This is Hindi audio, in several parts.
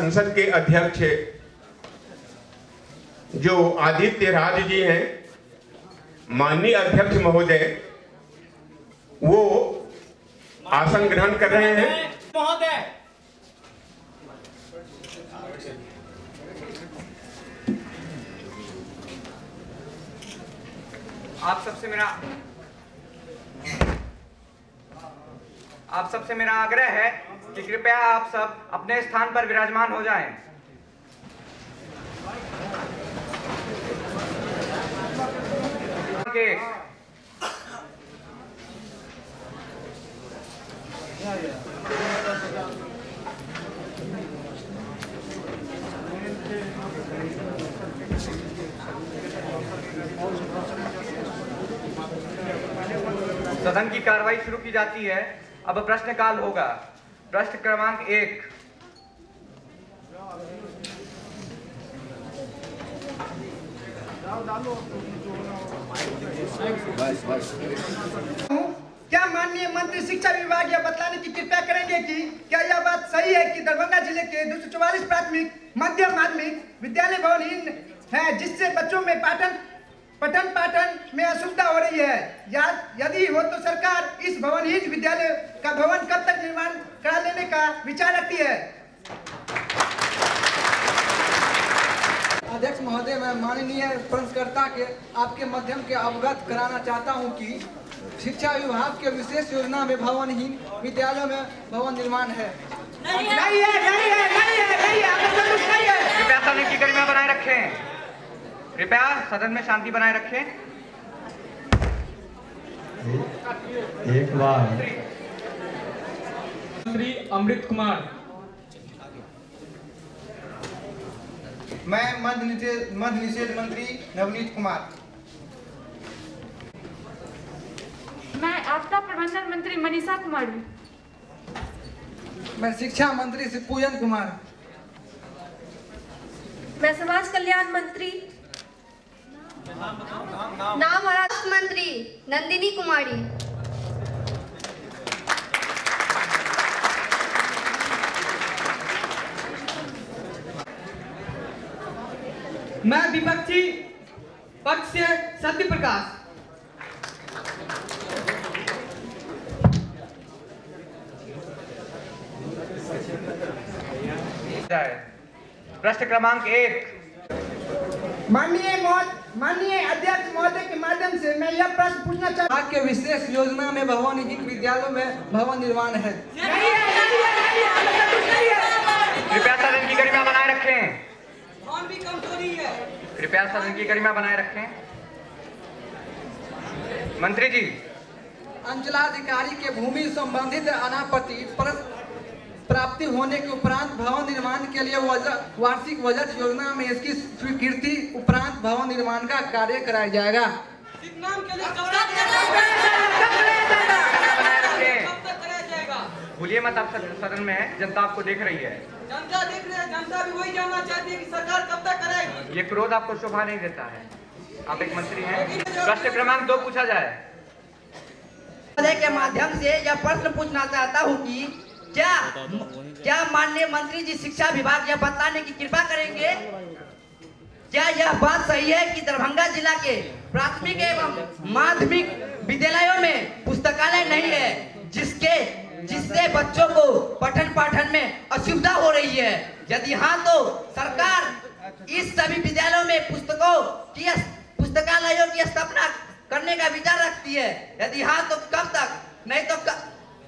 संसद के अध्यक्ष जो आदित्य राज जी हैं, माननीय अध्यक्ष महोदय, वो आसन ग्रहण कर रहे हैं। महोदय, आप सबसे मेरा आग्रह है कि कृपया आप सब अपने स्थान पर विराजमान हो जाएं। सदन की कार्रवाई शुरू की जाती है। अब प्रश्नकाल होगा। प्रश्न क्रमांक 1। क्या माननीय मंत्री शिक्षा विभाग यह बतलाने की कृपया करेंगे कि क्या यह बात सही है कि दरभंगा जिले के 244 प्राथमिक मध्य माध्यमिक विद्यालय भवनहीन है, जिससे बच्चों में पठन पाठन में असुविधा हो रही है? यदि हो तो सरकार इस भवनहीन विद्यालय का भवन कब तक निर्माण करा लेने का विचार रखती है? अध्यक्ष महोदय, मैं माननीय प्रश्नकर्ता के आपके माध्यम के अवगत कराना चाहता हूं कि शिक्षा विभाग के विशेष योजना में भवनहीन विद्यालयों में भवन निर्माण है। नहीं है। कृपया सदन की गरिमा बनाए रखें। कृपया सदन में शांति बनाए रखें। एक बार मंत्री अमृत कुमार। मैं मध्य निषेध मंत्री नवनीत कुमार। मैं आपदा प्रबंधन मंत्री मनीषा कुमारी। मैं शिक्षा मंत्री पूजन कुमार। मैं समाज कल्याण मंत्री नाम राष्ट्र मंत्री नंदिनी कुमारी। मैं विपक्षी पक्ष से सत्य प्रकाश। प्रश्न क्रमांक 1। माननीय अध्यक्ष महोदय के माध्यम से मैं यह प्रश्न पूछना चाहता हूँ के विशेष योजना में भवनहीन विद्यालयों में भवन निर्माण है। कृपया सदन की गरिमा बनाए रखें। कृपया सदन की गरिमा बनाए रखें। मंत्री जी, अंचलाधिकारी के भूमि संबंधित अनापत्ति प्राप्ति होने के उपरांत भवन निर्माण के लिए वार्षिक बजट योजना में इसकी स्वीकृति उपरांत भवन निर्माण का कार्य कराया जाएगा। भूलिए मत, आप सदन में है, जनता आपको देख रही है। जनता देख रही है, जनता भी वही जानना चाहती है कि सरकार कब तक करेगी। ये क्रोध आपको शोभा नहीं देता है। आप एक मंत्री हैं। प्रश्न क्रमांक 2 पूछा जाए। के माध्यम से यह प्रश्न पूछना चाहता हूँ कि क्या माननीय मंत्री जी शिक्षा विभाग यह बतलाने की कृपा करेंगे, क्या यह बात सही है कि दरभंगा जिला के प्राथमिक एवं माध्यमिक विद्यालयों में पुस्तकालय नहीं है, जिससे बच्चों को पठन पाठन में असुविधा हो रही है? यदि हाँ तो सरकार इस सभी विद्यालयों में पुस्तकालयों की स्थापना करने का विचार रखती है? यदि हाँ तो कब तक, नहीं तो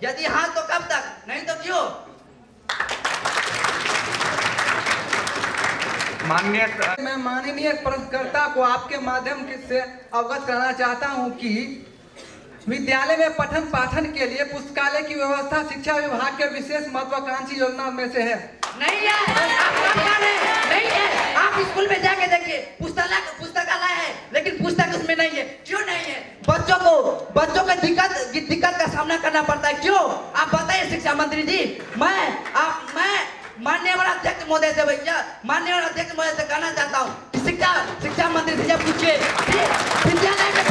यदि हाँ तो कब तक, नहीं तो क्यों? मैं माननीय प्रश्नकर्ता को आपके माध्यम से अवगत कराना चाहता हूं कि विद्यालय में पठन पाठन के लिए पुस्तकालय की व्यवस्था शिक्षा विभाग के विशेष महत्वाकांक्षी योजना में से है। नहीं है। आप स्कूल में जाके देखिए, पुस्तकालय है लेकिन पुस्तक उसमें नहीं है। क्यों नहीं है? बच्चों को दिक्कत का सामना करना पड़ता है। क्यों? आप बताइए शिक्षा मंत्री जी। मैं माननीय अध्यक्ष महोदय से कहना चाहता हूँ कि शिक्षा मंत्री से जब पूछिए विद्यालय में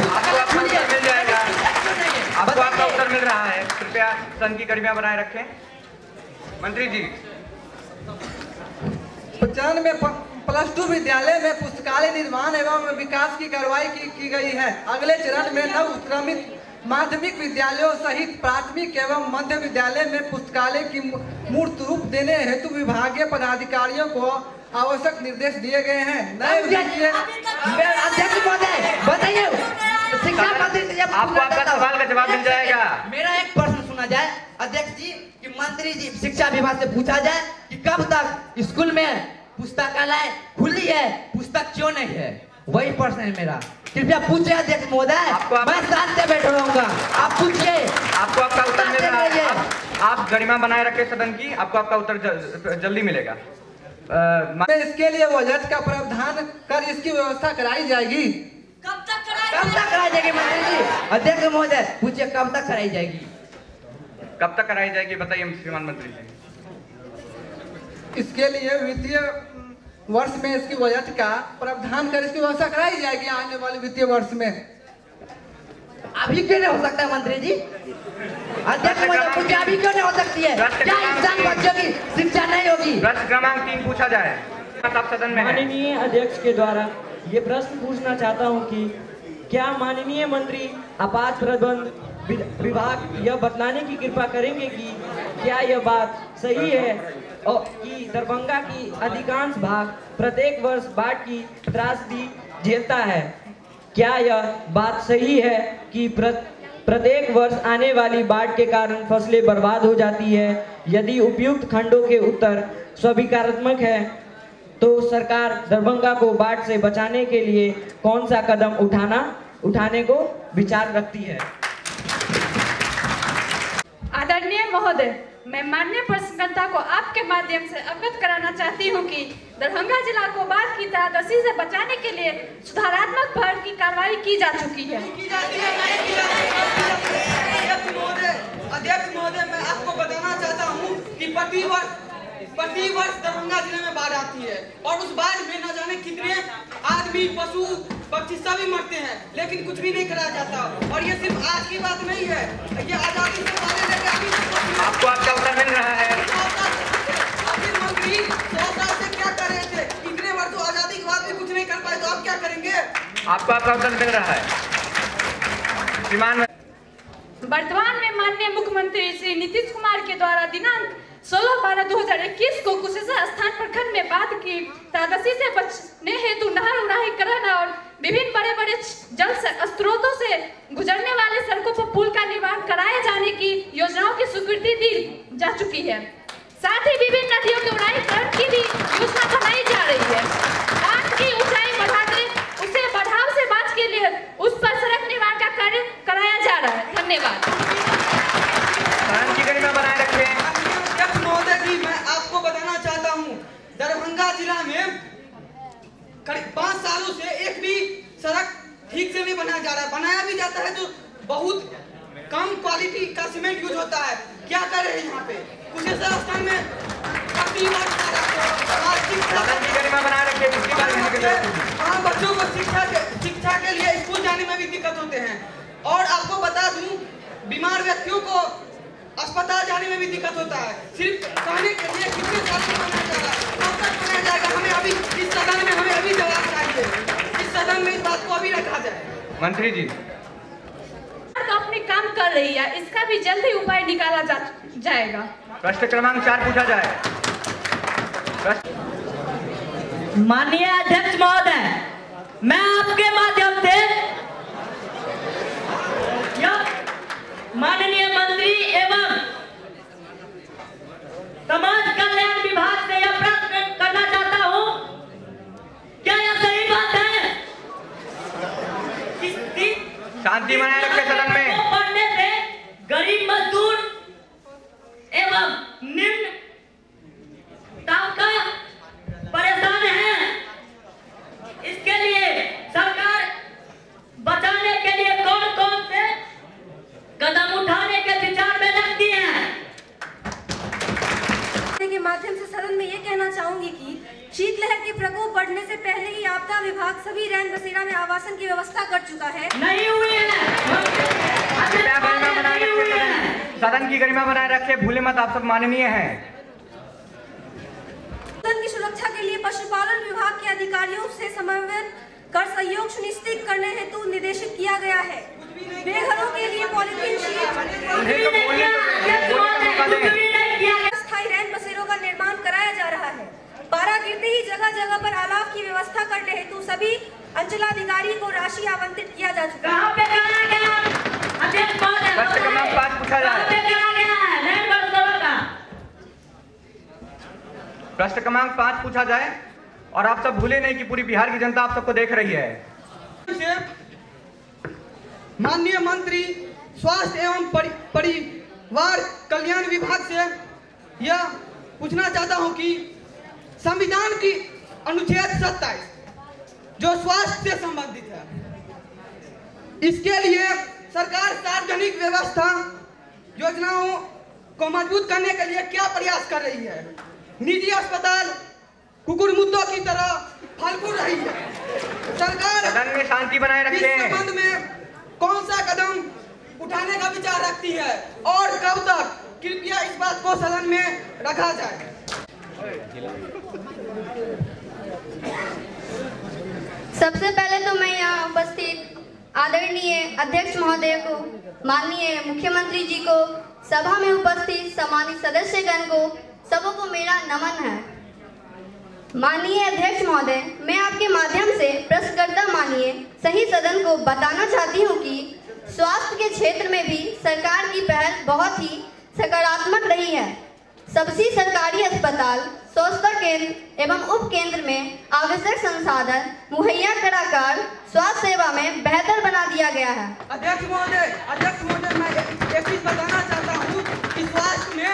आपको आपका उत्तर मिल रहा है। कृपया सदन की गरिमा बनाए रखें। मंत्री जी, चरण में +2 विद्यालय में पुस्तकालय निर्माण एवं विकास की कार्रवाई की गई है। अगले चरण में नव उत्क्रमित माध्यमिक विद्यालयों सहित प्राथमिक एवं मध्य विद्यालय में पुस्तकालय की मूर्त रूप देने हेतु विभागीय पदाधिकारियों को आवश्यक निर्देश दिए गए हैं। नए अध्यक्ष महोदय बताइए, शिक्षा मंत्री से आपको आपका सवाल का जवाब मिल जाएगा। मेरा एक प्रश्न सुना जाए अध्यक्ष जी कि मंत्री जी शिक्षा विभाग से पूछा जाए कि कब तक स्कूल में पुस्तकालय खुली है, पुस्तक क्यों नहीं है, वही प्रश्न है मेरा। कृपया पूछिए अध्यक्ष महोदय, मैं शांत से बैठा रहूंगा, आप पूछिए। आपको आपका उत्तर मिल रहा है। आप गरिमा बनाए रखे सदन की, आपको आपका उत्तर जल्दी मिलेगा। इसके लिए बजट का प्रावधान कर इसकी व्यवस्था कराई जाएगी। कब तक कराई जाएगी मंत्री जी? अध्यक्ष महोदय पूछिए कब तक कराई जाएगी? कब तक कराई जाएगी बताइए श्रीमान मंत्री जी। इसके लिए वित्तीय वर्ष में इसकी बजट का प्रावधान कर इसकी व्यवस्था कराई जाएगी आने वाले वित्तीय वर्ष में। अभी क्यों नहीं हो सकता है मंत्री जी? अध्यक्ष महोदय पूछिए अभी क्यों नहीं हो सकती है? क्या इंसान बच्चों की शिक्षा नहीं होगी? प्रश्न क्रमांक 3 पूछा जाए। आप सदन में माननीय अध्यक्ष के द्वारा ये प्रश्न पूछना चाहता हूं कि क्या माननीय मंत्री आपात प्रबंध विभाग यह बतलाने की कृपा करेंगे कि क्या यह बात सही है और कि दरभंगा की अधिकांश भाग प्रत्येक वर्ष बाढ़ की त्रासदी झेलता है? क्या यह बात सही है कि प्रत्येक वर्ष आने वाली बाढ़ के कारण फसलें बर्बाद हो जाती है? यदि उपयुक्त खंडों के उत्तर स्वीकारात्मक है तो सरकार दरभंगा को बाढ़ से बचाने के लिए कौन सा कदम उठाने को विचार रखती है? आदरणीय महोदय, मैं माननीय प्रश्नकर्ता को आपके माध्यम से अवगत कराना चाहती हूं कि दरभंगा जिला को बाढ़ की त्रासदी से बचाने के लिए सुधारात्मक बाढ़ की कार्रवाई की जा चुकी है। अध्यक्ष महोदय, मैं आपको बताना चाहता हूं कि प्रति वर्ष दरभंगा जिले में बाढ़ आती है और उस बाढ़ में न जाने कितने आदमी, पशु, पक्षी सभी मरते हैं, लेकिन कुछ भी नहीं कराया जाता। और ये सिर्फ आज की बात नहीं है, ये आजादी से पहले लेकर अभी तक आपको आपका उत्तर मिल रहा है। मंत्री 100 साल से क्या कर रहे थे? इतने वर्षों आजादी के बाद भी कुछ नहीं कर पाए, तो आप क्या करेंगे? आपको आपका उत्तर मिल रहा है। श्रीमान वर्तमान में माननीय मुख्यमंत्री श्री नीतीश कुमार के द्वारा दिनांक 16/12/2021 को कुशेश्वर स्थान प्रखंड में बाढ़ की त्रासदी से बचने हेतु नहर उन्नयनीकरण और विभिन्न बड़े बड़े जल स्रोतों से गुजरने वाले सड़कों पर पुल का निर्माण कराए जाने की योजनाओं की स्वीकृति दी जा चुकी है। साथ ही विभिन्न नदियों के उन्नयनीकरण की भी योजना बनाई जा रही है। बांध की ऊंचाई बढ़ाते उसे बढ़ाव से बांध के लिए उस पर सड़क निर्माण का कार्य कराया जा रहा है। धन्यवाद। महोदय जी, मैं आपको बताना चाहता हूं, दरभंगा जिला में करीब 5 सालों से एक भी सड़क ठीक से नहीं बनाया जा रहा है। बनाया भी जाता है तो बहुत कम क्वालिटी का सीमेंट यूज होता है। क्या कर रहे हैं यहाँ पे कुशेश्वर स्थान में? बच्चों को शिक्षा के लिए स्कूल जाने में भी दिक्कत होते हैं। और आपको बता दूं, बीमार व्यक्तियों को अस्पताल जाने में भी दिक्कत होता है। सिर्फ कहने के लिए कितने साल से बनाया जा रहा है, कब तक बनाया जाएगा? हमें अभी इस सदन में जवाब चाहिए। इस सदन में इस बात को अभी रखा जाए। मंत्री जी तो अपने काम कर रही है, इसका भी जल्दी उपाय निकाला जाएगा। प्रश्न क्रमांक 4 पूछा जाए। माननीय अध्यक्ष महोदय, मैं आपके माध्यम से माननीय मंत्री एवं समाज कल्याण विभाग से यह प्रश्न करना चाहता हूं, क्या यह सही बात है कि शांति बनाए रखें सदन में। पढ़ने से गरीब मजदूर एवं निम्न तबका परेशान है? इसके लिए सरकार बचाने के लिए कौन कौन से कदम उठाने के विचार में रखती है? के माध्यम से सदन में ये कहना चाहूंगी कि शीतलहर के प्रकोप बढ़ने से पहले ही आपदा विभाग सभी रैन बसेरा में आवासन की व्यवस्था कर चुका है। नहीं हुई है। सदन की गरिमा बनाए रखे, भूले मत, आप सब माननीय हैं। पशुधन की सुरक्षा के लिए पशुपालन विभाग के अधिकारियों से समन्वय कर सहयोग सुनिश्चित करने हेतु निर्देशित किया गया है। बेघरों के लिए पॉलीथीन शीट, स्थायी रैन बसेरों का निर्माण कराया जा रहा है। बारह गिरते ही जगह जगह पर अलाव की व्यवस्था करने हेतु सभी अंचलाधिकारी को राशि आवंटित किया जा चुका है। प्रश्न क्रमांक 5 पूछा जाए और आप सब भूले नहीं कि पूरी बिहार की जनता आप सबको देख रही है। माननीय मंत्री स्वास्थ्य एवं परिवार कल्याण विभाग से यह पूछना चाहता हूं कि संविधान की अनुच्छेद 27 जो स्वास्थ्य से संबंधित है, इसके लिए सरकार सार्वजनिक व्यवस्था योजनाओं को मजबूत करने के लिए क्या प्रयास कर रही है? निजी अस्पताल कुकुर मुद्दों की तरह फलफूल रही है। सरकार सदन में शांति बनाए रखें। इस संबंध में कौन सा कदम उठाने का विचार रखती है और कब तक? कृपया इस बात को सदन में रखा जाए। सबसे पहले तो मैं यहाँ उपस्थित आदरणीय अध्यक्ष महोदय को, माननीय मुख्यमंत्री जी को, सभा में उपस्थित सम्मानित सदस्यगण को, सबको मेरा नमन है। माननीय अध्यक्ष महोदय, मैं आपके माध्यम से प्रश्नकर्ता माननीय सही सदन को बताना चाहती हूँ कि स्वास्थ्य के क्षेत्र में भी सरकार की पहल बहुत ही सकारात्मक रही है। सभी सरकारी अस्पताल, स्वास्थ्य केंद्र एवं उप केंद्र में आवश्यक संसाधन मुहैया कराकर स्वास्थ्य सेवा में बेहतर बना दिया गया है। अध्यक्ष महोदय, मैं एक चीज बताना चाहता हूँ कि स्वास्थ्य में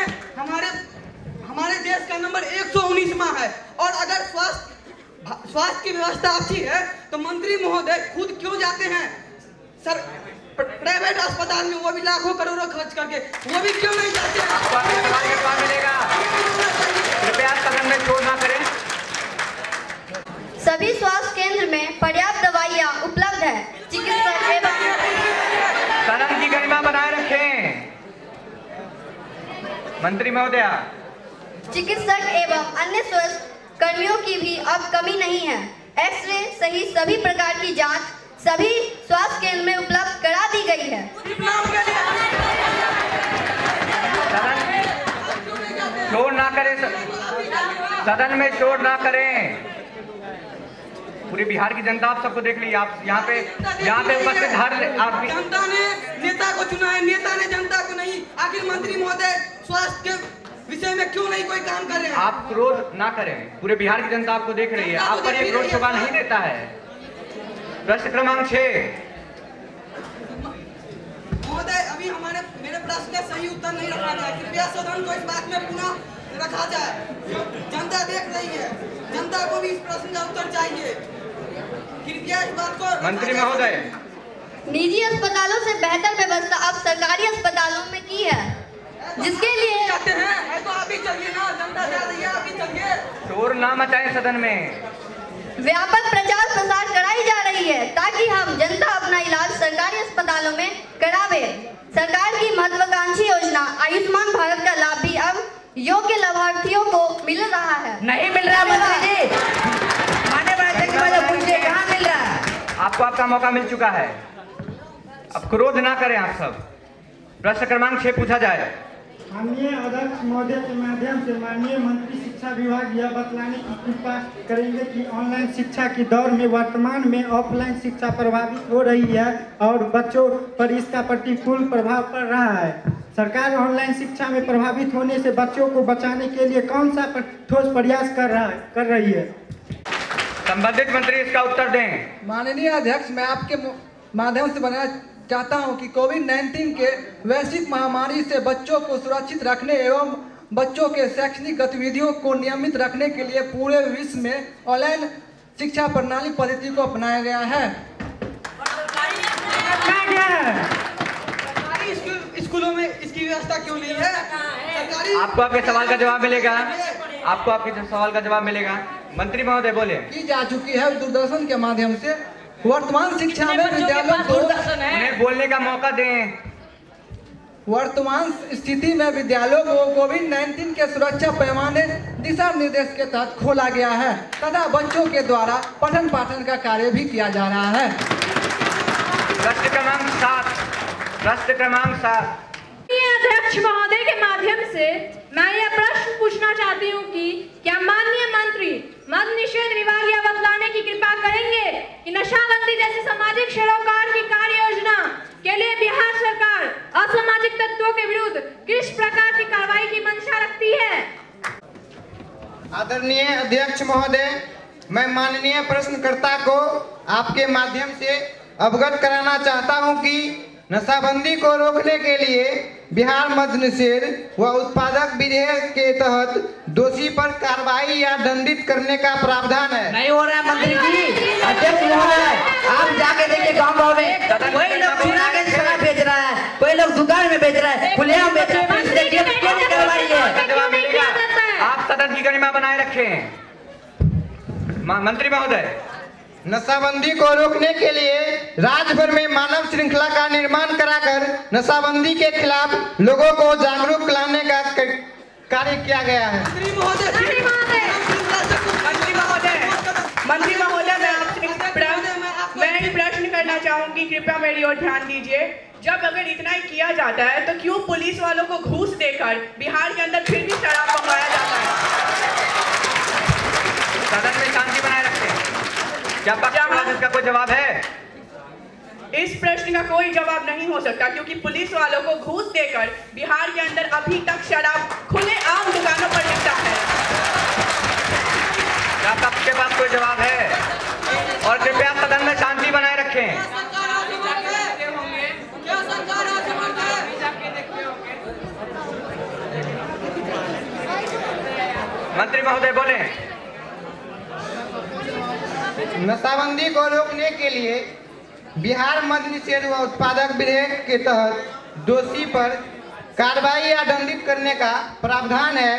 हमारे देश का नंबर 119वां है और अगर स्वास्थ्य की व्यवस्था अच्छी है तो मंत्री महोदय खुद क्यों जाते हैं सर प्राइवेट अस्पताल में, वो भी लाखों करोड़ों खर्च करके, वो भी क्यों नहीं जाते हैं? कृपया सदन में शोर न करें। सभी स्वास्थ्य केंद्र में पर्याप्त दवाइयाँ उपलब्ध है। चिकित्सक एवं सदन की गरिमा बनाए रखें। मंत्री महोदया, चिकित्सक एवं अन्य स्वास्थ्य कर्मियों की भी अब कमी नहीं है। एक्सरे सहित सभी प्रकार की जांच सभी स्वास्थ्य केंद्र में उपलब्ध करा दी गई है। शोर ना करें, सदन में शोर ना करें। पूरी बिहार की जनता आप सबको देख ली। आप यहाँ पे उपस्थित हर आदमी, जनता ने नेता को चुना है, नेता ने जनता को नहीं। आखिर मंत्री महोदय स्वास्थ्य के विषय में क्यों नहीं कोई काम कर रहे हैं? आप क्रोध ना करें। पूरे बिहार की जनता आपको देख रही है। आप पर ये क्रोध शोभा नहीं देता है। प्रश्न क्रमांक 6। महोदय, अभी मेरे प्रश्न का सही उत्तर नहीं रखा गया। कृपया सदन को इस बात में पुनः रखा जाए। जनता देख रही है, जनता को भी इस प्रश्न का उत्तर चाहिए। कृपया इस बात को। मंत्री महोदय, निजी अस्पतालों से बेहतर व्यवस्था अब सरकारी अस्पतालों में की है, जिसके लिए जाते हैं तो आप ही चलिए ना, जनता जा रही है, आप ही चलिए। शोर ना मचाएं सदन में। व्यापक प्रचार प्रसार कराई जा रही है ताकि हम जनता अपना इलाज सरकारी अस्पतालों में करावे। सरकार की महत्वाकांक्षी योजना आयुष्मान भारत का लाभ भी अब योग्य लाभार्थियों को मिल रहा है। नहीं मिल रहा मंत्री जी, माने वाले के बाद पूछिए कहाँ मिल रहा है? आपको आपका मौका मिल चुका है। अब क्रोध ना करें आप सब। प्रश्न क्रमांक 6 पूछा जाए। माननीय अध्यक्ष महोदय के माध्यम से माननीय मंत्री शिक्षा विभाग यह बतलाने की कृपा करेंगे कि ऑनलाइन शिक्षा के दौर में वर्तमान में ऑफलाइन शिक्षा प्रभावित हो रही है और बच्चों पर इसका प्रतिकूल प्रभाव पड़ रहा है। सरकार ऑनलाइन शिक्षा में प्रभावित होने से बच्चों को बचाने के लिए कौन सा ठोस प्रयास कर रही है? संबंधित मंत्री इसका उत्तर दें। माननीय अध्यक्ष, मैं आपके माध्यम से बताना चाहता हूं कि कोविड-19 के वैश्विक महामारी से बच्चों को सुरक्षित रखने एवं बच्चों के शैक्षणिक गतिविधियों को नियमित रखने के लिए पूरे विश्व में ऑनलाइन शिक्षा प्रणाली पद्धति को अपनाया गया है। स्कूलों में इसकी व्यवस्था क्यों नहीं है? सरकारी आपको आपके सवाल का जवाब मिलेगा। आपको आपके सवाल का जवाब मिलेगा। मंत्री महोदय बोले। की जा चुकी है दूरदर्शन के माध्यम से। वर्तमान शिक्षा में विद्यालयों को उन्हें बोलने का मौका दें। वर्तमान स्थिति में विद्यालयों को कोविड-19 के सुरक्षा पैमाने दिशा निर्देश के तहत खोला गया है तथा बच्चों के द्वारा पठन पाठन का कार्य भी किया जा रहा है। प्रश्न क्रमांक 7 अध्यक्ष महोदय के माध्यम से मैं यह प्रश्न पूछना चाहती हूँ कि क्या माननीय मंत्री मद निषेध विभाग यह बतलाने की कृपा करेंगे कि नशाबंदी जैसी सामाजिक सरोकार की कार्य योजना के लिए बिहार सरकार असामाजिक तत्वों के विरुद्ध किस प्रकार की कार्रवाई की मंशा रखती है? आदरणीय अध्यक्ष महोदय, मैं माननीय प्रश्नकर्ता को आपके माध्यम से अवगत कराना चाहता हूं कि नशाबंदी को रोकने के लिए बिहार मद निषेध व उत्पादक विधेयक के तहत दोषी पर कार्रवाई या दंडित करने का प्रावधान है। नहीं हो रहा है मंत्री जी, अध्यक्ष महोदय, आप जाके देखिए गाँव में कोई लोग चूरा के शराब बेच रहा है, कोई लोग दुकान में बेच रहा है, खुलेआम बेच रहा है, आप सदन की गरिमा बनाए रखें। मंत्री महोदय, नशाबंदी को रोकने के लिए राज्य भर में मानव श्रृंखला का निर्माण कराकर नशाबंदी के खिलाफ लोगों को जागरूक लाने का कार्य किया गया है। मंत्री महोदय, मैं एक प्रश्न करना चाहूंगी, कृपया मेरी ओर ध्यान दीजिए। जब अगर इतना ही किया जाता है तो क्यों पुलिस वालों को घूस देकर बिहार के अंदर फिर भी शराब मंगवाया जाता है? सदन में शांति बनाए रखें। क्या पक्षपात इसका कोई जवाब है? इस प्रश्न का कोई जवाब नहीं हो सकता क्योंकि पुलिस वालों को घूस देकर बिहार के अंदर अभी तक शराब खुले आम दुकानों पर मिलता है। क्या पक्ष के पास कोई जवाब है? और कृपया सदन में शांति बनाए रखें। मंत्री महोदय बोले। नशाबंदी को रोकने के लिए बिहार मद निषेध व उत्पादक विधेयक के तहत दोषी पर कार्रवाई या दंडित करने का प्रावधान है।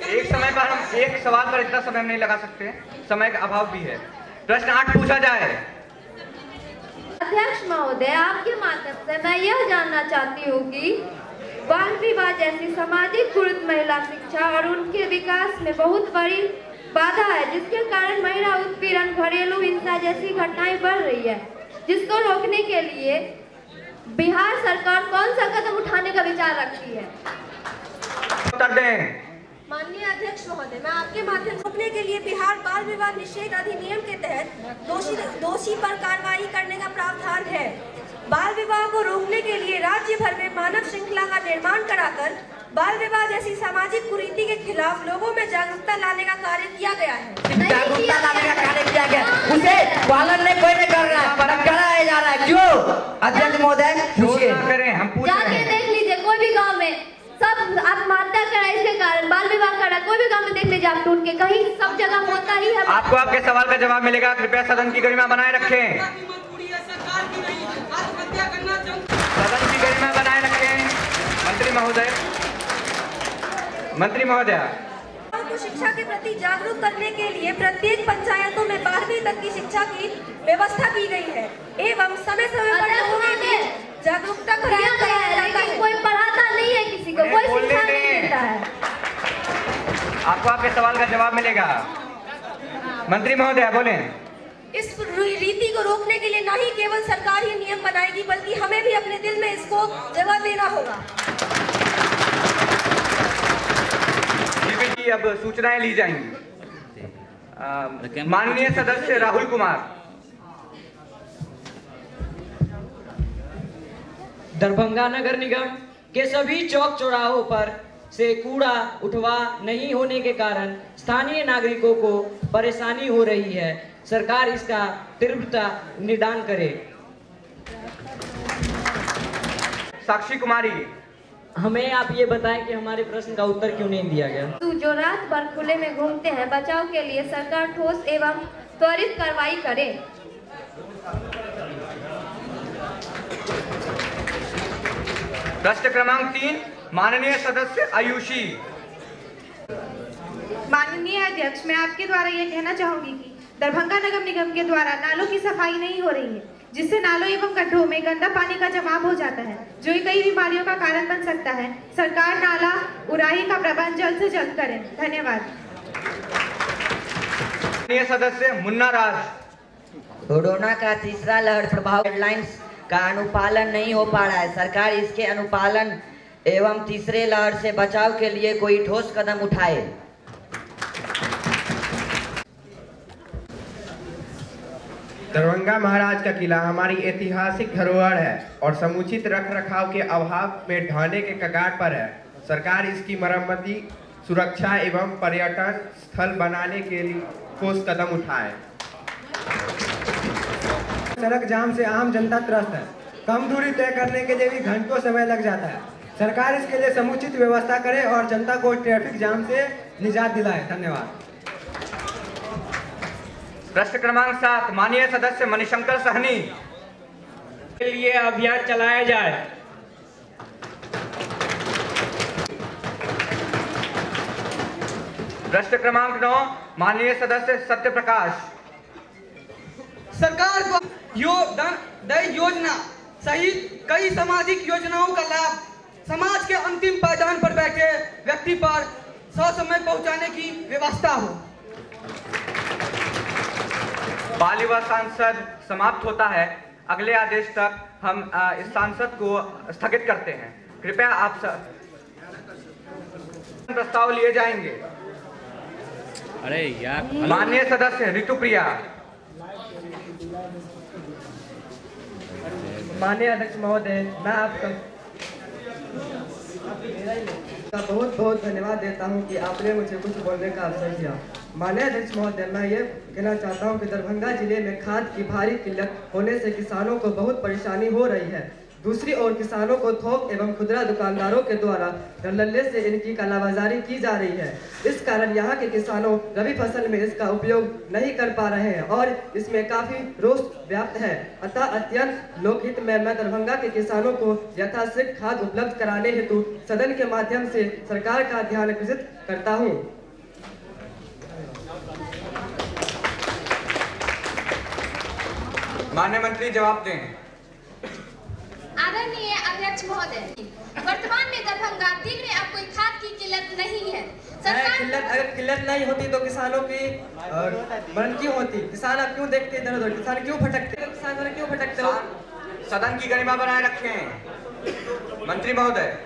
एक समय पर हम एक सवाल पर इतना समय नहीं लगा सकते, समय का अभाव भी है। प्रश्न 8 पूछा जाए। अध्यक्ष महोदय, आपके माध्यम से मैं यह जानना चाहती हूँ कि बाल विवाह जैसी सामाजिक कुरीति महिला शिक्षा और उनके विकास में बहुत बड़ी बाधा है, जिसके कारण महिला उत्पीड़न, घरेलू हिंसा जैसी घटनाएं बढ़ रही है, जिसको रोकने के लिए बिहार सरकार कौन सा कदम उठाने का विचार रखती है? उत्तर दें। माननीय अध्यक्ष महोदय, मैं आपके माध्यम से रोकने के लिए बिहार बाल विवाह निषेध अधिनियम के तहत दोषी पर कार्रवाई करने का प्रावधान है। बाल विवाह को रोकने के लिए राज्य भर में मानव श्रृंखला का निर्माण कराकर बाल विवाह जैसी सामाजिक कुरीति के खिलाफ लोगों में जागरूकता लाने का कार्य किया गया है। जागरूकता लाने का कार्य किया गया, उसे पालन नहीं कोई नहीं कर रहा है, कराया जा रहा है। क्यों अध्यक्ष महोदय? हम पूछ रहे हैं। जाके देख लीजिए, कोई भी गांव में सब आत्महत्या करा इसके कारण, बाल विवाह करा, कोई भी गांव में देख लीजिए आप ढूंढ के, कहीं सब जगह होता ही है। आपको आपके सवाल का जवाब मिलेगा। कृपया सदन की गरिमा बनाए रखें। सदन की गरिमा बनाए रखें। मंत्री महोदय, को शिक्षा के प्रति जागरूक करने के लिए प्रत्येक पंचायतों में 12वीं तक की शिक्षा की व्यवस्था की गई है एवं समय समय पर लोगों के बीच जागरूकता कराया जाता है। कोई पढ़ाता नहीं है किसी को, कोई शिक्षा नहीं देता है। आपको आपके सवाल का जवाब मिलेगा। मंत्री महोदय बोले। इस रीति को रोकने के लिए न ही केवल सरकार ये नियम बनाएगी बल्कि हमें भी अपने दिल में इसको जगह देना होगा। अब सूचनाएं ली जाएंगी। माननीय सदस्य राहुल कुमार। दरभंगा नगर निगम के सभी चौक चौराहों पर से कूड़ा उठवा नहीं होने के कारण स्थानीय नागरिकों को परेशानी हो रही है। सरकार इसका तीव्रता निदान करे। साक्षी कुमारी। हमें आप ये बताएं कि हमारे प्रश्न का उत्तर क्यों नहीं दिया गया? जो रात भर खुले में घूमते हैं, बचाव के लिए सरकार ठोस एवं त्वरित कार्रवाई करे। प्रश्न क्रमांक 3 माननीय सदस्य आयुषी। माननीय अध्यक्ष, मैं आपके द्वारा ये कहना चाहूंगी कि दरभंगा नगर निगम के द्वारा नालों की सफाई नहीं हो रही है। जिससे नालों एवं गड्ढों में गंदा पानी का जमाव हो जाता है, जो कई बीमारियों का कारण बन सकता है। सरकार नाला उड़ाही का प्रबंध जल्द से जल्द करे। धन्यवाद। सदस्य मुन्ना राज। कोरोना का तीसरा लहर प्रभाव गाइडलाइंस का अनुपालन नहीं हो पा रहा है। सरकार इसके अनुपालन एवं तीसरे लहर से बचाव के लिए कोई ठोस कदम उठाए। दरभंगा महाराज का किला हमारी ऐतिहासिक धरोहर है और समुचित रख रखाव के अभाव में ढहने के कगार पर है। सरकार इसकी मरम्मती, सुरक्षा एवं पर्यटन स्थल बनाने के लिए ठोस कदम उठाए। सड़क जाम से आम जनता त्रस्त है। कम दूरी तय करने के लिए भी घंटों समय लग जाता है। सरकार इसके लिए समुचित व्यवस्था करे और जनता को ट्रैफिक जाम से निजात दिलाए। धन्यवाद। प्रश्न क्रमांक 7 माननीय सदस्य मणिशंकर सहनी के लिए अभियान चलाया जाए। प्रश्न क्रमांक 9 माननीय सदस्य सत्य प्रकाश। सरकार को दई योजना सहित कई सामाजिक योजनाओं का लाभ समाज के अंतिम पायदान पर बैठे व्यक्ति पर ससमय पहुंचाने की व्यवस्था हो। बाल युवा सांसद समाप्त होता है। अगले आदेश तक हम इस सांसद को स्थगित करते हैं। कृपया आप प्रस्ताव लिए जाएंगे। अरे यार माननीय सदस्य ऋतुप्रिया। माननीय अध्यक्ष महोदय, मैं आपका बहुत बहुत धन्यवाद देता हूं कि आपने मुझे कुछ बोलने का अवसर दिया। माननीय अध्यक्ष महोदय, मैं ये कहना चाहता हूं कि दरभंगा जिले में खाद की भारी किल्लत होने से किसानों को बहुत परेशानी हो रही है। दूसरी ओर किसानों को थोक एवं खुदरा दुकानदारों के द्वारा दलाली से इनकी कालाबाजारी की जा रही है। इस कारण यहाँ के किसानों रबी फसल में इसका उपयोग नहीं कर पा रहे हैं और इसमें काफी रोष व्याप्त है। अतः अत्यंत लोकहित में मैं दरभंगा के किसानों को यथाशीघ्र खाद उपलब्ध कराने हेतु सदन के माध्यम से सरकार का ध्यान आकर्षित करता हूँ। माननीय मंत्री जवाब दें। आदरणीय अध्यक्ष महोदय, वर्तमान में दरभंगा जिले में अब कोई खाद की किल्लत नहीं है। सरकार अगर किल्लत नहीं होती तो किसानों की मरण क्यों होती? किसान अब क्यों देखते इधर उधर? किसान क्यों भटकते हो? सदन की गरिमा बनाए रखें। मंत्री महोदय,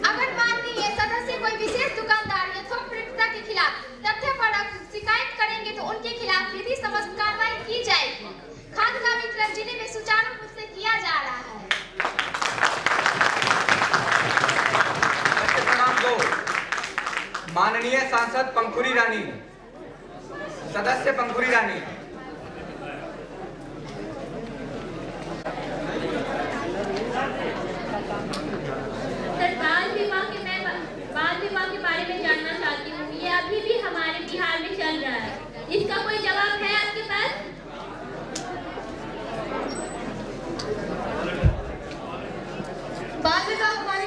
अगर माननीय सदस्य कोई विशेष दुकानदार या थोक विक्रेता के खिलाफ तथ्य पर शिकायत करेंगे तो उनके खिलाफ विधि सम्मत कार्रवाई की जाएगी। खाद का वितरण जिले में सुचारू रूप से किया जा रहा है। माननीय सांसद पंखुरी रानी। सदस्य पंखुरी रानी। बाल विवाह के बारे में जानना चाहती हूँ। ये अभी भी हमारे बिहार में चल रहा है। इसका कोई जवाब है आपके पास? बाल विवाह हमारे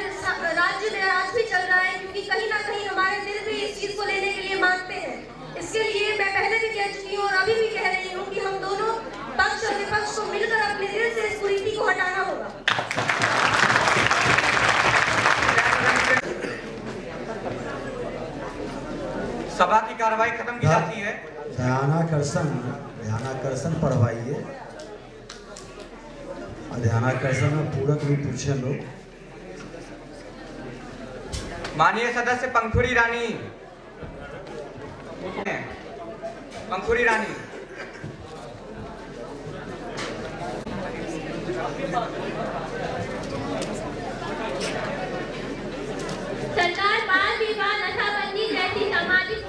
राज्य में आज भी चल रहा है, क्योंकि कहीं ना कहीं हमारे दिल भी इस चीज को लेने के लिए मांगते हैं। इसके लिए मैं पहले भी कह चुकी हूँ और अभी भी कह रही हूँ कि हम दोनों पक्ष और विपक्ष को मिलकर अपने दिल से इस कुरीति को हटाना होगा। सभा की कार्रवाई खत्म की जाती है। ध्यानाकर्षण पढ़वाइए। ध्यानाकर्षण में पूरक भी पूछे लोग। माननीय सदस्य पंखुरी रानी। पंखुरी रानी। सरकार बाल विवाह नशाबंदी जैसी सामाजिक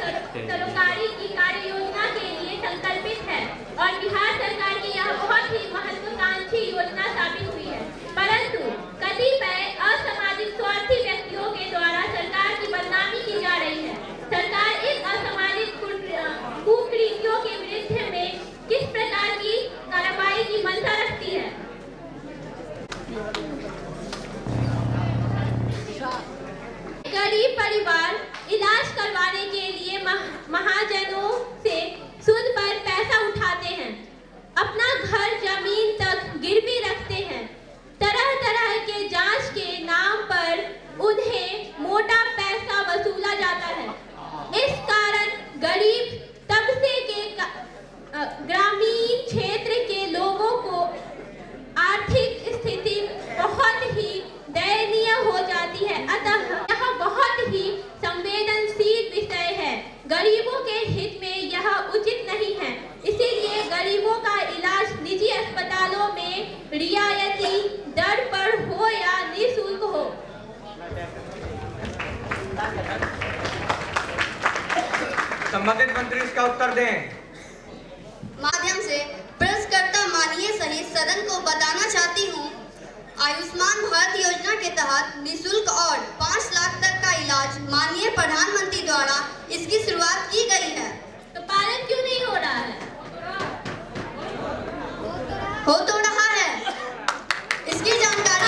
सरोकारी की कार्य योजना के लिए संकल्पित है और बिहार सरकार की यह बहुत ही महत्वाकांक्षी योजना साबित हुई है। परंतु कतिपय असामाजिक स्वार्थी व्यक्तियों के द्वारा सरकार की बदनामी की जा रही है। सरकार इस असामाजिक कुकृतियों के विरुद्ध में किस प्रकार की कार्रवाई की मंशा रखती है? गरीब परिवार इलाज करवाने के लिए महाजनों से सूद पर पैसा उठाते हैं। अपना घर, जमीन संबंधित मंत्री इसका उत्तर दें। माध्यम से प्रश्नकर्ता माननीय सहित सदन को बताना चाहती हूँ, आयुष्मान भारत योजना के तहत निशुल्क और 5 लाख तक का इलाज माननीय प्रधानमंत्री द्वारा इसकी शुरुआत की गई है, तो पालन क्यों नहीं हो रहा है? हो तो रहा है। इसकी जानकारी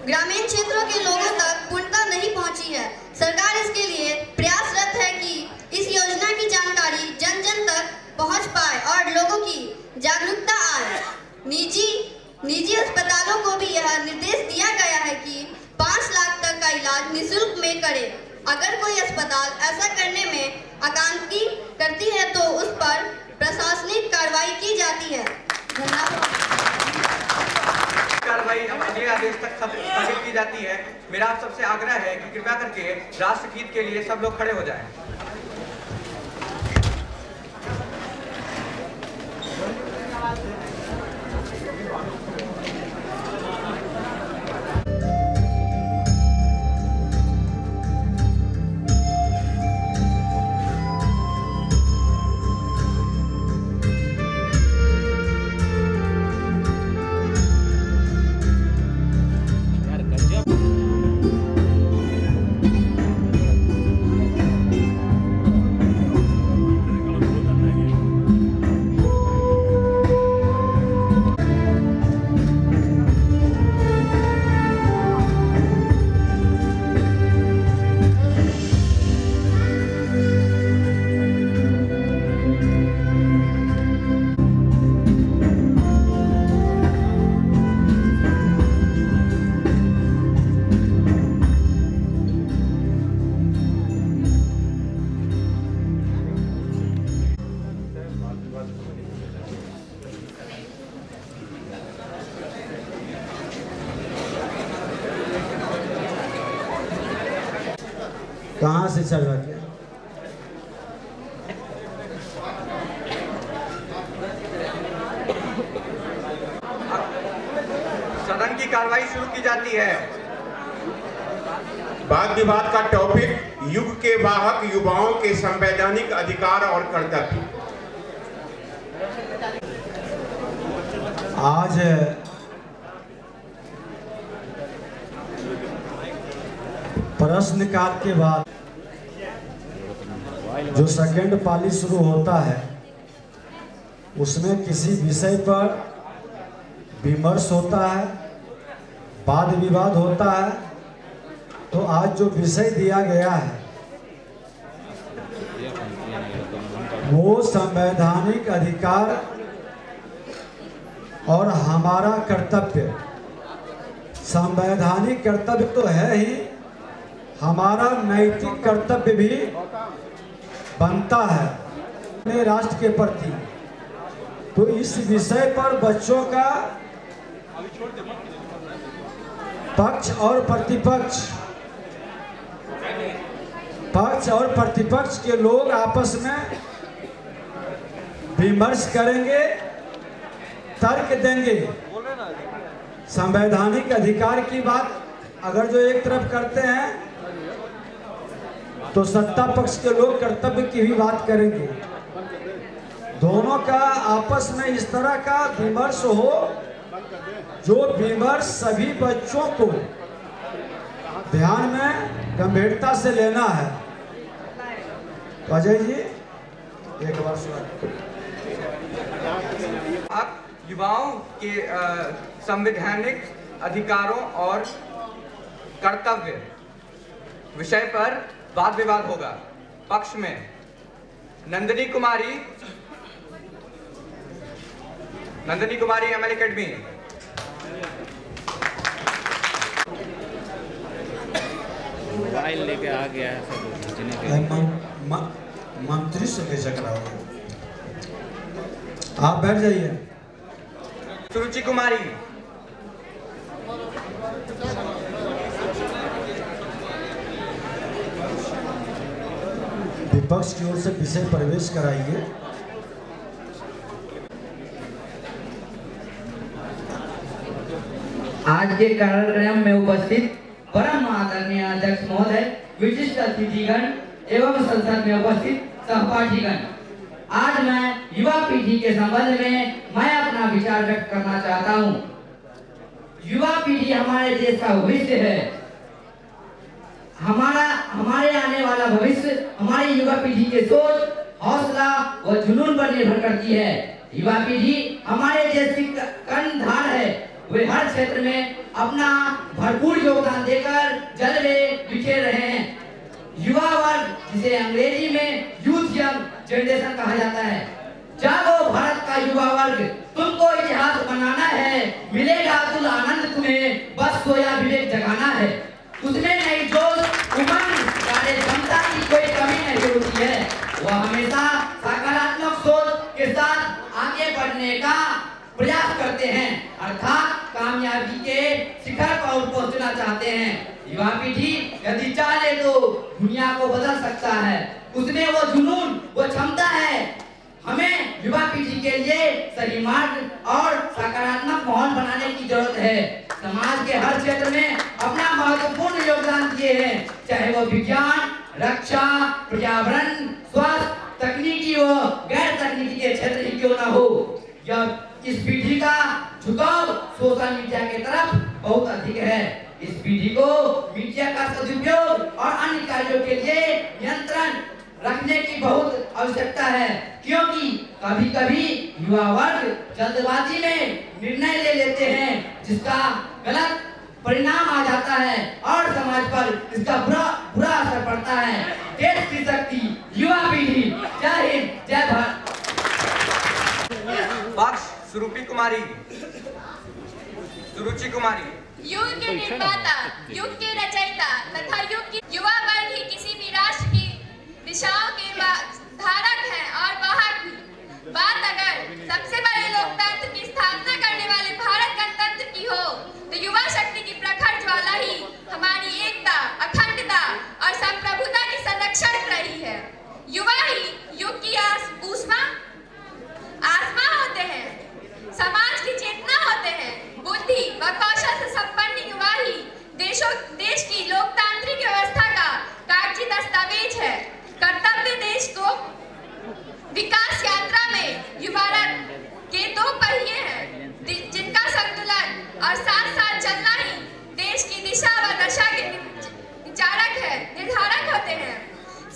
ग्रामीण क्षेत्रों के लोगों तक पूर्णतः नहीं पहुंची है। सरकार इसके लिए प्रयासरत है कि इस योजना की जानकारी जन जन तक पहुंच पाए और लोगों की जागरूकता आए। निजी अस्पतालों को भी यह निर्देश दिया गया है कि 5 लाख तक का इलाज निःशुल्क में करे। अगर कोई अस्पताल ऐसा करने में आकांक्षी करती है तो उस पर प्रशासनिक कार्रवाई की जाती है। कार्रवाई अगले आदेश तक स्थगित की जाती है। मेरा आप सबसे आग्रह है कि कृपया करके राष्ट्रगीत के लिए सब लोग खड़े हो जाएं। कहाँ से चल रहा है? सदन की कार्रवाई शुरू की जाती है। वाद विवाद का टॉपिक युग के वाहक युवाओं के संवैधानिक अधिकार और कर्तव्य। आज प्रश्नकाल के बाद जो सेकंड पाली शुरू होता है उसमें किसी विषय पर विमर्श होता है, वाद विवाद होता है। तो आज जो विषय दिया गया है वो संवैधानिक अधिकार और हमारा कर्तव्य। संवैधानिक कर्तव्य तो है ही, हमारा नैतिक कर्तव्य भी बनता है अपने राष्ट्र के प्रति। तो इस विषय पर बच्चों का पक्ष और प्रतिपक्ष के लोग आपस में विमर्श करेंगे, तर्क देंगे। संवैधानिक अधिकार की बात अगर जो एक तरफ करते हैं तो सत्ता पक्ष के लोग कर्तव्य की भी बात करेंगे। दोनों का आपस में इस तरह का विमर्श हो जो विमर्श सभी बच्चों को ध्यान में गंभीरता से लेना है। तो अजय जी एक बार सुना। आप युवाओं के संवैधानिक अधिकारों और कर्तव्य विषय पर वाद विवाद होगा। पक्ष में नंदिनी कुमारी एमएल एकेडमी। मोबाइल लेके आ गया है सब। मंत्री से कैसे कराओगे? आप बैठ जाइए। सुरुचि कुमारी। विपक्ष की ओर से विषय प्रवेश कराइए। आज के कार्यक्रम में उपस्थित परम आदरणीय अध्यक्ष महोदय, विशिष्ट अतिथिगण एवं संसद में उपस्थित सहपाठीगण, आज मैं युवा पीढ़ी के संबंध में मैं अपना विचार व्यक्त करना चाहता हूँ। युवा पीढ़ी हमारे देश का भविष्य है। हमारे आने वाला भविष्य हमारी युवा पीढ़ी के सोच, हौसला व जुनून पर निर्भर करती है। युवा पीढ़ी हमारे देश की कर्णधार है। वे हर क्षेत्र में अपना भरपूर योगदान देकर जलवे बिखेर रहे हैं। युवा वर्ग, जिसे अंग्रेजी में यूथ यंग जनरेशन कहा जाता है, जागो भारत का युवा वर्ग, तुमको इतिहास बनाना है, मिलेगा अतुल आनंद तुम्हें, बस सोया विवेक जगाना है। उसमें नई जोश, उमंग, कार्य क्षमता की कोई कमी नहीं होती है। वह हमेशा सकारात्मक सोच के साथ आगे बढ़ने का प्रयास करते हैं, अर्थात कामयाबी के शिखर पर पहुंचना चाहते हैं। युवा पीढ़ी यदि चाहे तो दुनिया को बदल सकता है। उसमें वो जुनून, वो क्षमता है। हमें युवा पीढ़ी के लिए सही मार्ग और सकारात्मक माहौल बनाने की जरूरत है। समाज के हर क्षेत्र में अपना महत्वपूर्ण योगदान दिए हैं, चाहे वो विज्ञान, रक्षा, पर्यावरण, स्वास्थ्य, तकनीकी व गैर तकनीकी के क्षेत्र ही क्यों न हो। यह इस पीढ़ी का झुकाव सोशल मीडिया की तरफ बहुत अधिक है। इस पीढ़ी को मीडिया का सदुपयोग और अन्य कार्यों के लिए नियंत्रण रखने की बहुत आवश्यकता है, क्योंकि कभी-कभी युवा वर्ग जल्दबाजी में निर्णय ले लेते हैं, जिसका गलत परिणाम आ जाता है और समाज पर इसका बुरा असर पड़ता है। देश की शक्ति युवा पीढ़ी। जय हिंद, जय भारत। सुरुचि कुमारी। सुरुचि कुमारी। युग के निर्माता, युग के रचयिता तथा युग की युवा वर्ग ही किसी भी राष्ट्र की दिशाओं के धारक है और वाहक भी। बात अगर सबसे बड़े लोकतंत्र की स्थापना करने वाले भारत गणतंत्र की हो, तो युवा शक्ति की प्रखर ज्वाला ही हमारी एकता, अखंडता और संप्रभुता की संरक्षक रही है। युवा ही युग की आत्मा होते हैं, समाज की चेतना होते हैं। बुद्धि व कौशल से संपन्न युवा ही देश की लोकतांत्रिक व्यवस्था का कागजी दस्तावेज है। कर्तव्य देश को विकास यात्रा में युवा के दो पहिए हैं, जिनका संतुलन और साथ साथ चलना ही देश की दिशा व दशा के निर्धारक होते हैं।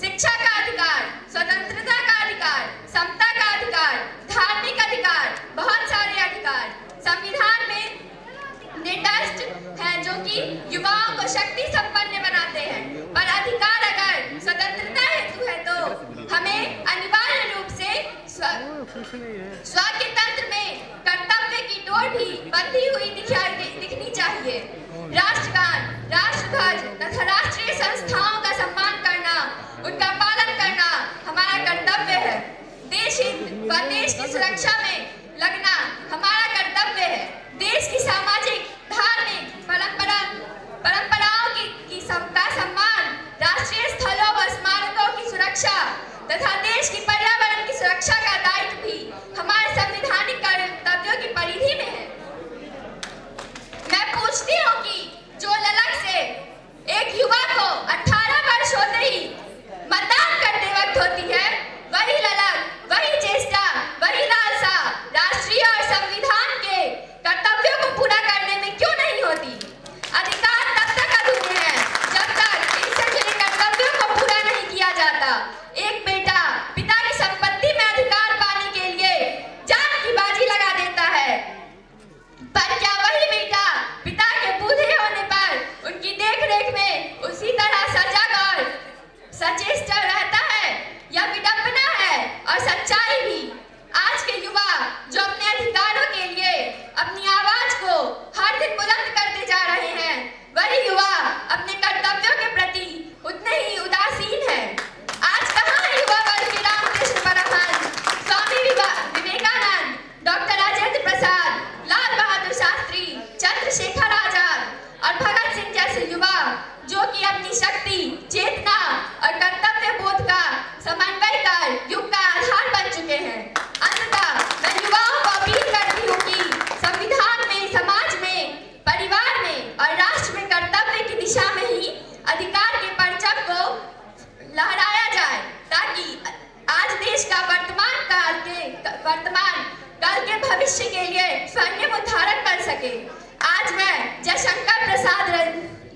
शिक्षा का अधिकार, स्वतंत्रता का अधिकार, समता का अधिकार, धार्मिक अधिकार, बहुत सारे अधिकार संविधान में निर्दिष्ट हैं, जो कि युवाओं को शक्ति संपन्न बनाते हैं। पर अधिकार अगर स्वतंत्रता हेतु है तो हमें अनिवार्य रूप से स्वास्थ्य तंत्र में कर्तव्य की डोर भी बंधी हुई दिखनी चाहिए। राष्ट्रगान, राष्ट्रध्वज तथा राष्ट्रीय संस्थाओं का सम्मान करना, उनका पालन करना हमारा कर्तव्य है। देश हित व देश की सुरक्षा में लगना हमारा कर्तव्य है। देश की सामाजिक, धार्मिक परंपराओं की का सम्मान, राष्ट्रीय स्थलों व स्मारकों की सुरक्षा तथा देश की पर्यावरण की सुरक्षा का दायित्व भी हमारे संवैधानिक कर्तव्यों की परिधि में है। मैं पूछती हूँ कि जो ललक से एक युवा को 18 वर्ष होते ही मतदान करते वक्त होती है, वही ललक, वही चेष्टा, वही लालसा राष्ट्रीय और संविधान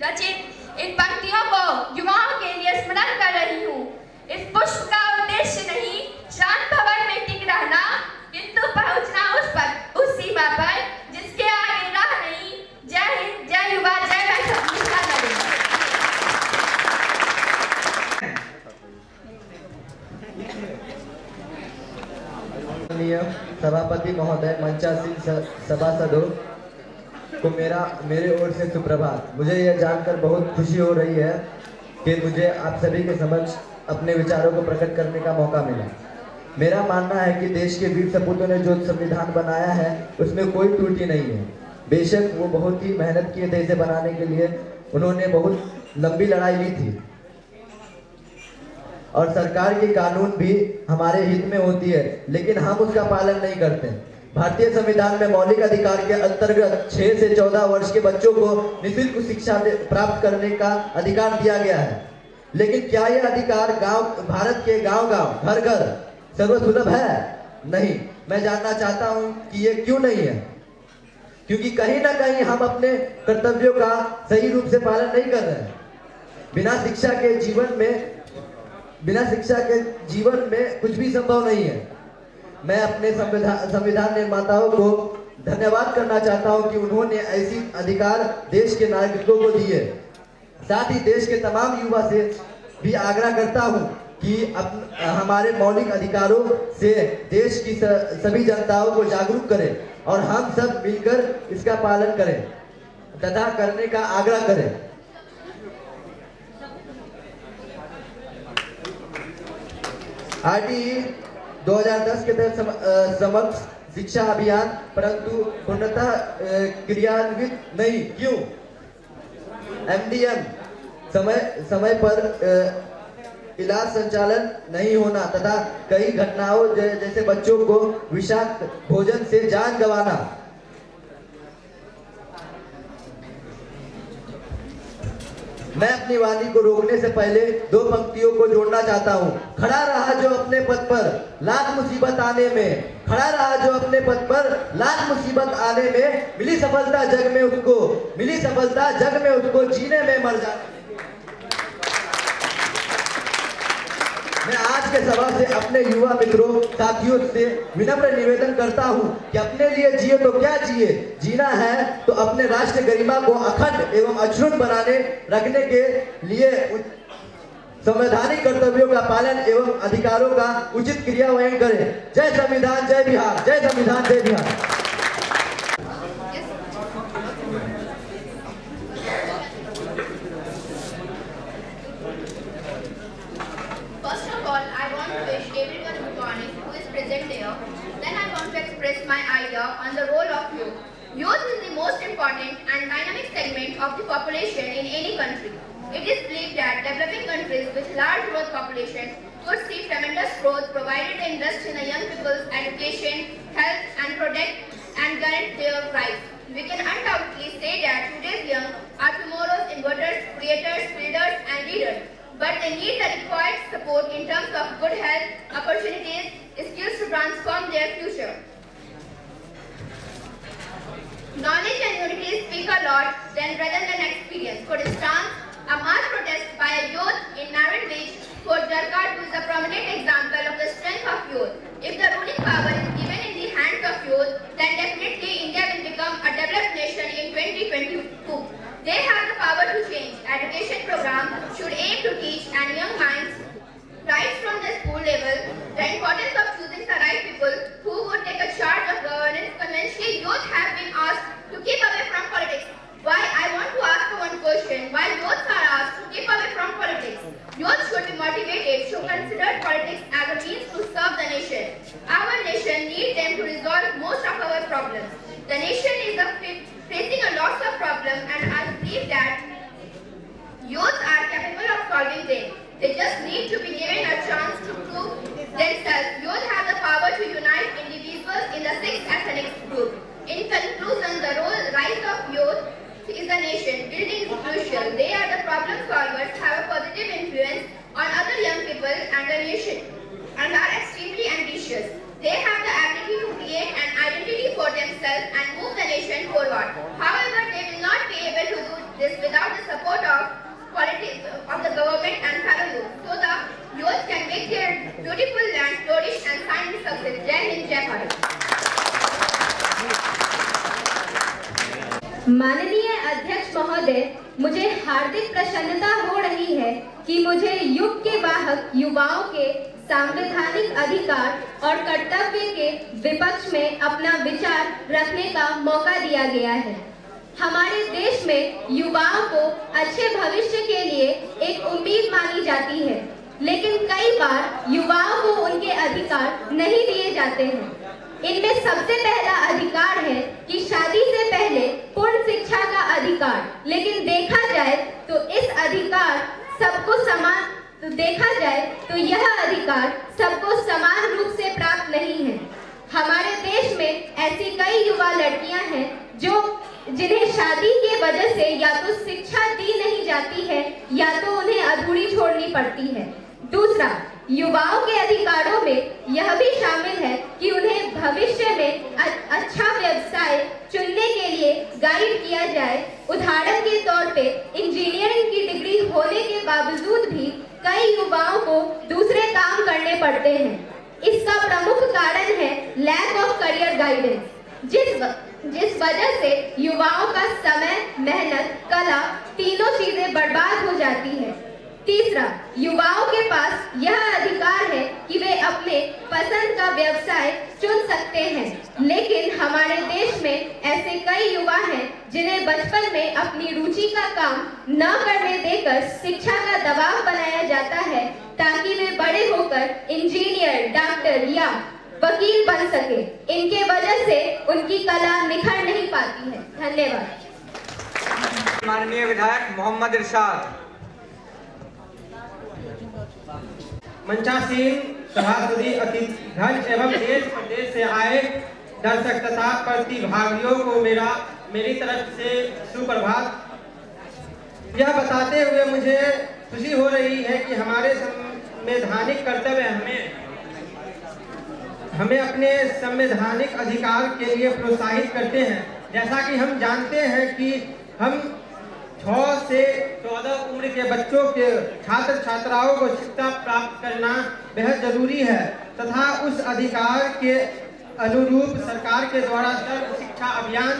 रचित इन पंक्तियों को युवाओं के लिए स्मरण कर रही हूँ। इस पुष्प का उद्देश्य नहीं शांत भवन में टिक रहना, किंतु पहुँचना उस सीमा पर जिसके आगे राह नहीं। जय हिंद, जय युवा, जय महिला नगरी। सभापति महोदय, मंचासीन सभासदों को मेरे ओर से सुप्रभात। मुझे यह जानकर बहुत खुशी हो रही है कि मुझे आप सभी के समक्ष अपने विचारों को प्रकट करने का मौका मिला। मेरा मानना है कि देश के वीर सपूतों ने जो संविधान बनाया है उसमें कोई त्रुटि नहीं है। बेशक वो बहुत ही मेहनत किए थे इसे बनाने के लिए, उन्होंने बहुत लंबी लड़ाई ली थी और सरकार के कानून भी हमारे हित में होती है, लेकिन हम उसका पालन नहीं करते। भारतीय संविधान में मौलिक अधिकार के अंतर्गत 6 से 14 वर्ष के बच्चों को निःशुल्क शिक्षा प्राप्त करने का अधिकार दिया गया है, लेकिन क्या यह अधिकार भारत के गांव-गांव, घर-घर सर्वसुलभ है? नहीं। मैं जानना चाहता हूं कि ये क्यों नहीं है, क्योंकि कहीं ना कहीं हम अपने कर्तव्यों का सही रूप से पालन नहीं कर रहे हैं। बिना शिक्षा के जीवन में कुछ भी संभव नहीं है। मैं अपने संविधान निर्माताओं को धन्यवाद करना चाहता हूं कि उन्होंने ऐसी अधिकार देश के नागरिकों को दिए। साथ ही देश के तमाम युवा से भी आग्रह करता हूं कि हमारे मौलिक अधिकारों से देश की सभी जनताओं को जागरूक करें और हम सब मिलकर इसका पालन करें तथा करने का आग्रह करें। RTE 2010 के तहत समग्र शिक्षा अभियान परंतु पूर्णतः क्रियान्वित नहीं क्यों? MDM समय पर इलाज संचालन नहीं होना तथा कई घटनाओं जैसे बच्चों को विषाक्त भोजन से जान गंवाना। मैं अपनी वाणी को रोकने से पहले 2 पंक्तियों को जोड़ना चाहता हूँ। खड़ा रहा जो अपने पद पर लाख मुसीबत आने में, खड़ा रहा जो अपने पद पर लाख मुसीबत आने में, मिली सफलता जग में उसको जीने में मर जाने। मैं आज के सभा से अपने युवा मित्रों साथियों से विनम्र निवेदन करता हूं कि अपने लिए जिए तो क्या जिए, जीना है तो अपने राष्ट्र गरिमा को अखंड एवं अक्षुण्ण बनाने रखने के लिए संवैधानिक कर्तव्यों का पालन एवं अधिकारों का उचित क्रियान्वयन करें। जय संविधान, जय बिहार। जय संविधान, जय Bihar. My idea on the role of youth. Youth is the most important and dynamic segment of the population in any country. It is believed that developing countries with large growth populations could see tremendous growth provided they invest in the young people's education, health and protect and guarantee their rights. We can undoubtedly say that today's young are tomorrow's innovators, creators, builders and leaders. But they need the required support in terms of good health, opportunities, skills to transform their future. Knowledge and unity speak a lot rather than experience. For instance, a mass protest by a youth in Narwhal Beach, Fort Jarkad is a prominent example of the strength of youth. If the ruling power is given in the hands of youth, then definitely India will become a developed nation in 2022. They have the power to change. Education program should aim to teach and young minds right from the school level the importance of choosing the right people who would take a charge of governance. Conventionally, youth have been asked to keep away from politics. Why? I want to ask one question. Why youth are asked to keep away from politics? Youth should be motivated to consider politics as a means to serve the nation. Our nation needs them to resolve most of our problems. The nation is facing a lot of problems and I believe that youth are capable of solving them. They just need to be given a chance to prove themselves. Youth have the power to unite individuals in the 6th ethnic group. In conclusion, the rise of youth is the nation building is crucial. They are the problem solvers, have a positive influence on other young people and the nation, and are extremely ambitious. They have the ability to create an identity for themselves and move the nation forward. However, they will not be able to do this without the support माननीय अध्यक्ष महोदय, मुझे हार्दिक प्रसन्नता हो रही है कि मुझे युग के वाहक युवाओं के संवैधानिक अधिकार और कर्तव्य के विपक्ष में अपना विचार रखने का मौका दिया गया है। हमारे देश में युवाओं को अच्छे भविष्य के लिए एक उम्मीद मानी जाती है, लेकिन कई बार युवाओं को उनके अधिकार नहीं दिए जाते हैं। इनमें सबसे पहला अधिकार है कि शादी से पहले पूर्ण शिक्षा का अधिकार, लेकिन देखा जाए तो इस अधिकार सबको समान यह अधिकार सबको समान रूप से प्राप्त नहीं है। हमारे देश में ऐसी कई युवा लड़कियां हैं जिन्हें शादी के वजह से या तो शिक्षा दी नहीं जाती है या तो उन्हें अधूरी छोड़नी पड़ती है। दूसरा, युवाओं के अधिकारों में यह भी शामिल है कि उन्हें भविष्य में अच्छा व्यवसाय चुनने के लिए गाइड किया जाए। उदाहरण के तौर पे इंजीनियरिंग की डिग्री होने के बावजूद भी कई युवाओं को दूसरे काम करने पड़ते हैं। इसका प्रमुख कारण है लैक ऑफ करियर गाइडेंस, जिस वजह से युवाओं का समय, मेहनत, कला तीनों चीजें बर्बाद हो जाती है। तीसरा, युवाओं के पास यह अधिकार है कि वे अपने पसंद का व्यवसाय चुन सकते हैं, लेकिन हमारे देश में ऐसे कई युवा हैं जिन्हें बचपन में अपनी रुचि का काम न करने देकर शिक्षा का दबाव बनाया जाता है ताकि वे बड़े होकर इंजीनियर, डॉक्टर या वकील बन सके। इनके वजह से उनकी कला निखर नहीं पाती है। धन्यवाद। माननीय विधायक मोहम्मद इरशाद। मंचासीन सभासदी, अतिथिगण एवं देश प्रदेश से आए दर्शक तथा प्रतिभागियों को मेरी तरफ से सुप्रभात। यह बताते हुए मुझे खुशी हो रही है कि हमारे संवैधानिक कर्तव्य हमें अपने संवैधानिक अधिकार के लिए प्रोत्साहित करते हैं। जैसा कि हम जानते हैं कि हम 6 से 14 उम्र के बच्चों के छात्र छात्राओं को शिक्षा प्राप्त करना बेहद जरूरी है तथा उस अधिकार के अनुरूप सरकार के द्वारा सर्व शिक्षा अभियान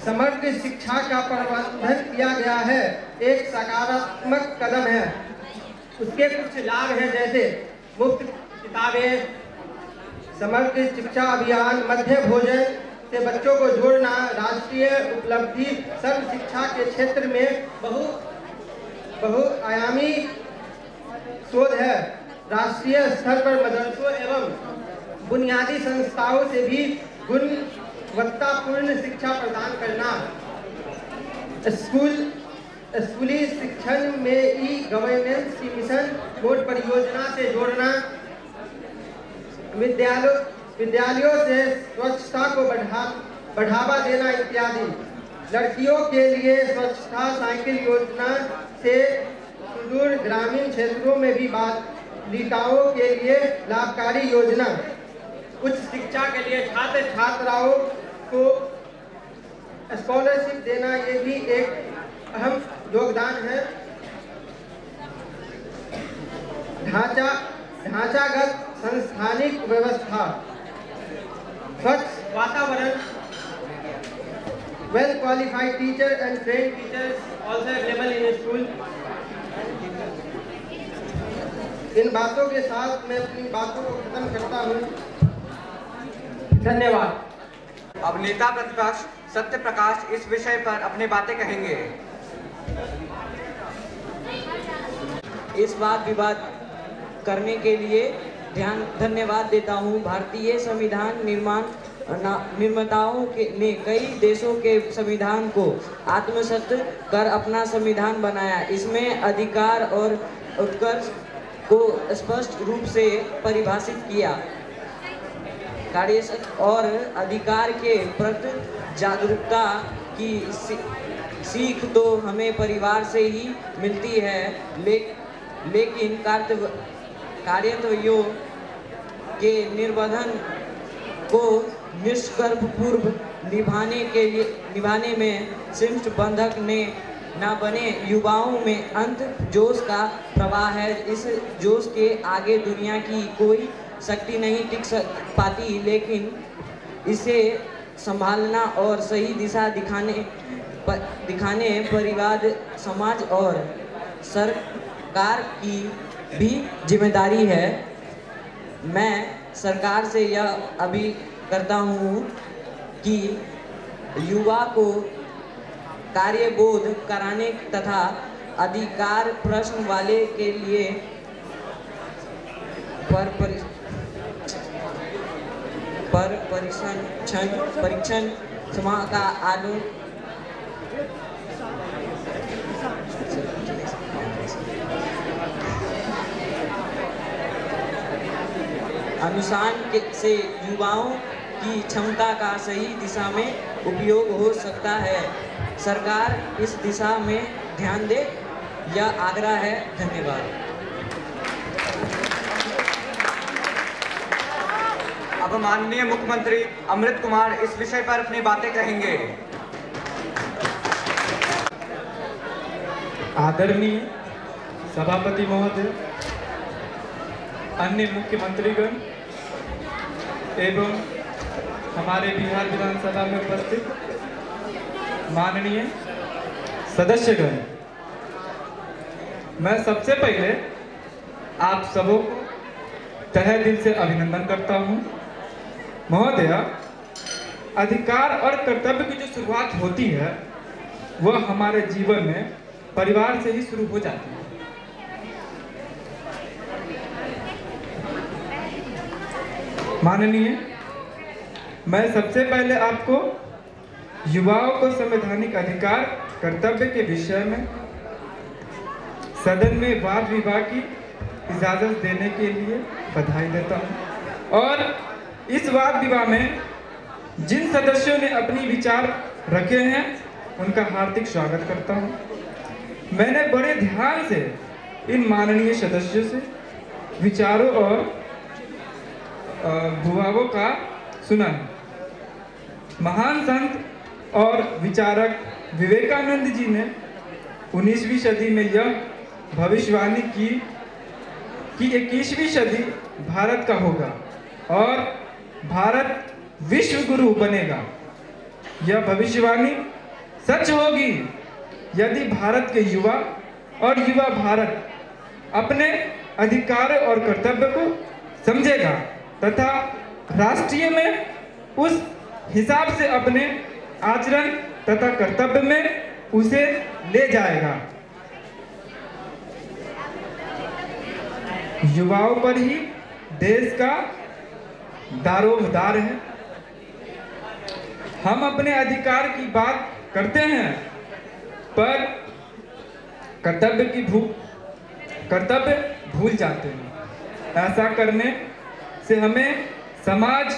समग्र शिक्षा का प्रबंधन किया गया है। एक सकारात्मक कदम है। उसके कुछ लाभ हैं, जैसे मुफ्त किताबें, समग्र शिक्षा अभियान, मध्य भोजन से बच्चों को जोड़ना, राष्ट्रीय उपलब्धि सर्व शिक्षा के क्षेत्र में बहुआयामी शोध है। राष्ट्रीय स्तर पर मदरसों एवं बुनियादी संस्थाओं से भी गुणवत्तापूर्ण शिक्षा प्रदान करना, स्कूली शिक्षण में ई गवर्नेंस की मिशन मोड परियोजना से जोड़ना, विद्यालयों से स्वच्छता को बढ़ावा देना इत्यादि। लड़कियों के लिए स्वच्छता साइकिल योजना से सुदूर ग्रामीण क्षेत्रों में भी बालिकाओं के लिए लाभकारी योजना। उच्च शिक्षा के लिए छात्र छात्राओं को स्कॉलरशिप देना, ये भी एक अहम योगदान है। ढांचागत संस्थानिक व्यवस्था, स्वच्छ वातावरण, well qualified teacher and trained teachers also available in school। इन बातों के साथ मैं अपनी बातों को खत्म करता हूँ। धन्यवाद। अब नेता प्रतिपक्ष सत्य प्रकाश इस विषय पर अपनी बातें कहेंगे। इस वाद विवाद करने के लिए धन्यवाद देता हूँ। भारतीय संविधान निर्माताओं ने कई देशों के संविधान को आत्मसात कर अपना संविधान बनाया। इसमें अधिकार और उत्कर्ष को स्पष्ट रूप से परिभाषित किया। कार्य और अधिकार के प्रति जागरूकता की सीख तो हमें परिवार से ही मिलती है, लेकिन कर्तव्यों के निर्वहन को निष्कर्षपूर्व निभाने में श्रेष्ठ बंधक न बने युवाओं में अंत जोश का प्रवाह है। इस जोश के आगे दुनिया की कोई शक्ति नहीं टिक पाती, लेकिन इसे संभालना और सही दिशा दिखाने परिवार, समाज और सरकार की भी जिम्मेदारी है। मैं सरकार से यह अपील करता हूँ कि युवा को कार्यबोध कराने तथा अधिकार प्रश्न वाले के लिए परीक्षण समाह का अनुसार से युवाओं की क्षमता का सही दिशा में उपयोग हो सकता है। सरकार इस दिशा में ध्यान दे, यह आग्रह है। धन्यवाद। अब माननीय मुख्यमंत्री अमृत कुमार इस विषय पर अपनी बातें कहेंगे। आदरणीय सभापति महोदय, अन्य मुख्यमंत्रीगण एवं हमारे बिहार विधानसभा में उपस्थित माननीय सदस्यगण, मैं सबसे पहले आप सबों को तहे दिल से अभिनंदन करता हूं। महोदय, अधिकार और कर्तव्य की जो शुरुआत होती है वह हमारे जीवन में परिवार से ही शुरू हो जाती है। माननीय, मैं सबसे पहले आपको युवाओं को संवैधानिक अधिकार कर्तव्य के विषय में सदन में वाद विवाद की इजाजत देने के लिए बधाई देता हूं और इस वाद विवाद में जिन सदस्यों ने अपनी विचार रखे हैं उनका हार्दिक स्वागत करता हूं। मैंने बड़े ध्यान से इन माननीय सदस्यों से विचारों और भुवावों का सुना है। महान संत और विचारक विवेकानंद जी ने 19वीं सदी में यह भविष्यवाणी की कि 21वीं सदी भारत का होगा और भारत विश्व गुरु बनेगा। यह भविष्यवाणी सच होगी यदि भारत के युवा और युवा भारत अपने अधिकार और कर्तव्य को समझेगा तथा राष्ट्रीय में उस हिसाब से अपने आचरण तथा कर्तव्य में उसे ले जाएगा। युवाओं पर ही देश का दारोमदार है। हम अपने अधिकार की बात करते हैं पर कर्तव्य भूल जाते हैं। ऐसा करने से हमें समाज,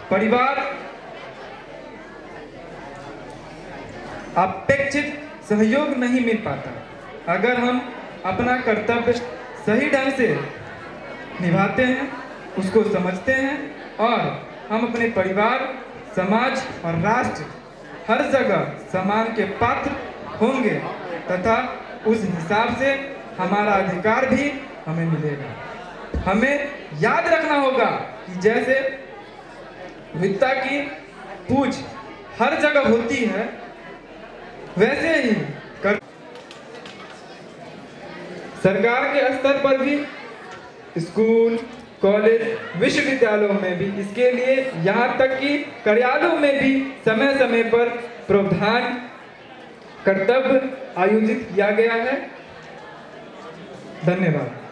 परिवार अपेक्षित सहयोग नहीं मिल पाता। अगर हम अपना कर्तव्य सही ढंग से निभाते हैं, उसको समझते हैं और हम अपने परिवार, समाज और राष्ट्र हर जगह सम्मान के पात्र होंगे तथा उस हिसाब से हमारा अधिकार भी हमें मिलेगा। हमें याद रखना होगा कि जैसे विद्या की पूज हर जगह होती है वैसे ही सरकार के स्तर पर भी स्कूल, कॉलेज, विश्वविद्यालयों में भी इसके लिए यहाँ तक कि कार्यालयों में भी समय समय पर प्रावधान कर्तव्य आयोजित किया गया है। धन्यवाद।